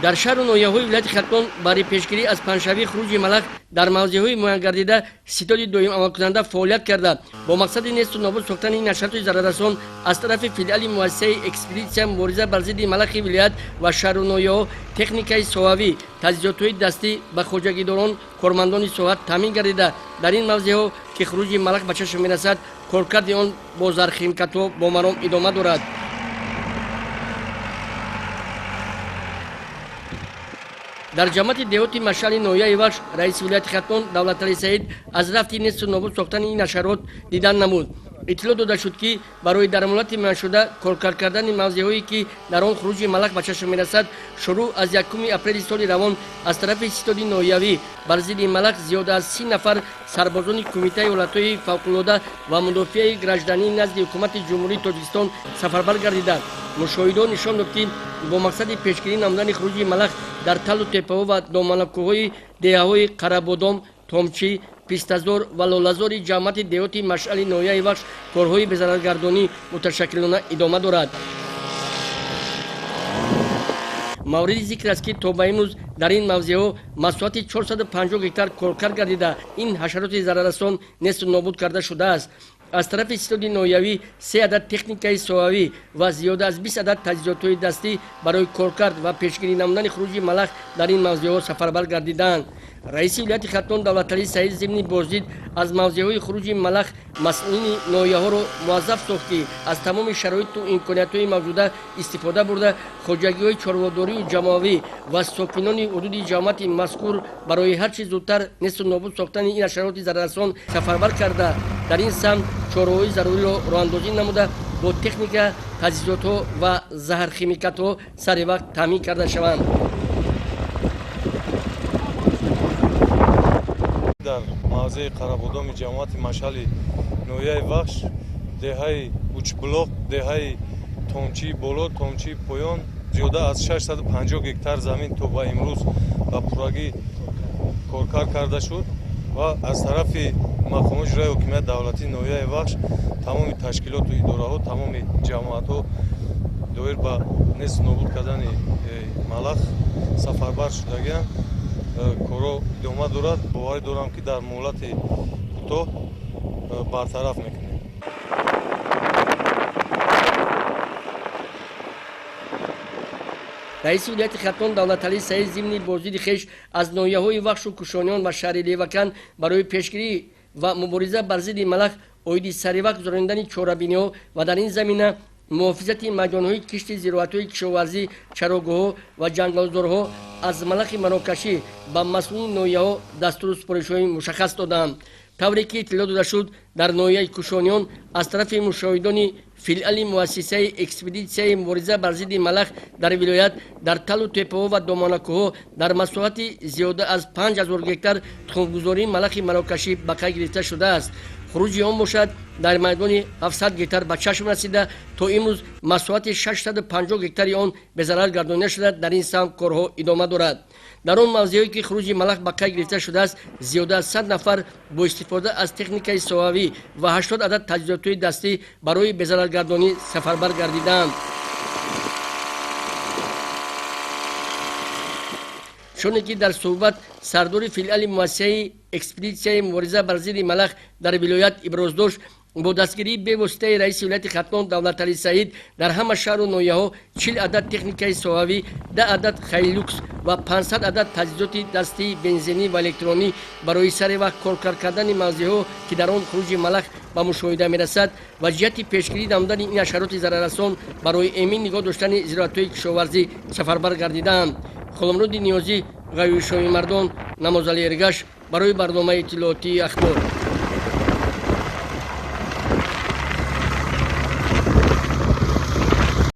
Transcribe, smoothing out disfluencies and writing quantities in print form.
дар шаҳру ноҳияҳои вилояти Хатон барои пешгирӣ аз панҷшавии хуруҷи малах дар мавзеъҳои муайян гардида ситоди доим амалкунанда фаъолият карда бо мақсади несту нобуд сохтани ин ҳашаротои зараррасон аз тарафи филиали муассисаи экспедитсия мубориза бар зидди малахи вилоят ва шаҳру ноҳияҳо техникаи соҳавӣ таҷҳизотҳои дастӣ ба хоҷагидорон кормандони соҳат таъмин гардида дар ин мавзеъҳо ки хуруҷи малах ба чашм мерасад коркарди он бо зархимкатҳо бомаром идома дорад. дар ҷамъияти деҳоти машъали ноҳияи Вахш раиси вилояти Хатон Давлаталӣ Саид аз рафти несту нобуд сохтани ин ҳашарот дидан намуд. иттилоъ дода шуд ки барои дар амалиёти муайяншуда коркар кардани мавзеъҳое ки дар он хуруҷи малах ба чашм мерасад шурӯъ аз 1 апрели соли равон аз тарафи ситоди ноҳиявӣ бар зидди малах зиёда аз 30 нафар сарбозони кумитаи ҳолатҳои фавқулода ва мудофиаи гражданӣ назди ҳукумати ҷумҳурии Тоҷикистон сафарбар гардида. мушоҳидон нишон дод ки бо мақсади пешгирӣ намудани хуруҷи малах дар талу теппаҳо ва доманакӯҳои деҳаҳои Қарабодом, Томчӣ, Пистазор ва Лолазори ҷамъияти деҳоти машъали ноҳияи Вахш корҳои безараргардонӣ муташаккилона идома дорад. мавриди зикр аст ки то ба имрӯз дар ин мавзеъҳо масоҳати 450 гектар коркар гардида ин ҳашароти зараррасон несту нобуд карда шудааст. аз тарафи ситоди ноҳиявӣ 3 адад техникаи соҳавӣ ва зиёда аз 20 адад таҷҳизотҳои дастӣ барои коркард ва пешгирӣ намудани хуруҷи малах дар ин мавзеъҳо сафарбар гардидаанд. раиси вилояти Хатон Давлаталӣ Саид зимни боздид аз мавзеъҳои хуруҷи малах масъулини ноҳияҳоро муаззаф сохт ки аз тамоми шароиту имкониятҳои мавҷуда истифода бурда хоҷагиҳои чорводорию ҷамоавӣ ва сокинони ҳудуди ҷамъияти мазкур барои ҳар чӣ зудтар несту нобуд сохтани ин ҳашароти зараррасон сафарбар карда дар ин самт чораҳои заруриро роҳандозӣ намуда бо техника таҷҳизотҳо ва заҳрхимикатҳо сари вақт таъмин карда шаванд. дар мавзеи Қарабодоми ҷамъияти машъали ноҳияи Вахш деҳаи Учблоқ, деҳаи Томчии боло, Томчии поён зиёда аз 650 гектар замин то ба имрӯз ба пуррагӣ коркар карда шуд ва аз тарафи мақомоти иҷроии ҳокимияти давлатии ноҳияи Вахш тамоми ташкилоту идораҳо, тамоми ҷамъиятҳо доир ба несту нобуд кардани малах сафарбар шудагианд. корро идома дорад. боварӣ дорам ки дар муҳлати кӯтоҳ бартараф мекунем. раиси вилояти Хатон Давлаталӣ Саид зимни боздиди хеш аз ноҳияҳои Вахшу Кушониён ва шаҳри Левакан барои пешгирӣ ва мубориза бар зидди малах оиди саривақт гузарондани чорабиниҳо ва дар ин замина муҳофизати майдонҳои кишти зироатҳои кишоварзӣ, чарогоҳҳо ва ҷангалзорҳо аз малахи марокашӣ ба масъулини ноҳияҳо дастуру супоришҳои мушаххас доданд. тавре ки иттилоъ дода шуд дар ноҳияи Кушониён аз тарафи мушоҳидони филиали муассисаи экспедитсияи мубориза бар зидди малах дар вилоят дар талу теппаҳо ва доманакӯҳо дар масоҳати зиёда аз 5000 гектар тухмгузории малахи марокашӣ ба кай гирифта шудааст. хуруҷи он бошад дар майдони 700 гектар ба чашм расида то имрӯз масоҳати 650 гектари он безарар гардонида шуда дар ин самт корҳо идома дорад. дар он мавзеъҳое ки хуруҷи малах ба кай гирифта шудааст зиёда аз 100 нафар бо истифода аз техникаи соҳавӣ ва 80 адад таҷҳизотҳои дастӣ барои безараргардонӣ сафарбар гардидаанд. чуне ки дар суҳбат сардори филиали муассисаи экспедитсияи мубориза бар зидди малах дар вилоят иброз дошт, бо дастгирии бевоситаи раиси вилояти Хатон Давлаталӣ Саид дар ҳама шаҳру ноҳияҳо 40 адад техникаи соҳавӣ, 10 адад хайлюкс ва 500 адад таҷҳизоти дастии бензинӣ ва электронӣ барои сари вақт коркар кардани мавзеъҳо ки дар он хуруҷи малах ба мушоҳида мерасад ва ҷиҳати пешгирӣ намудани ин ҳашароти зараррасон барои эмин нигоҳ доштани зироатҳои кишоварзӣ сафарбар гардидаанд. ғуломруди ниёзӣ, ғаёи Шоҳимардон, Намозали Эргаш барои барномаи иттилоотии Ахбор.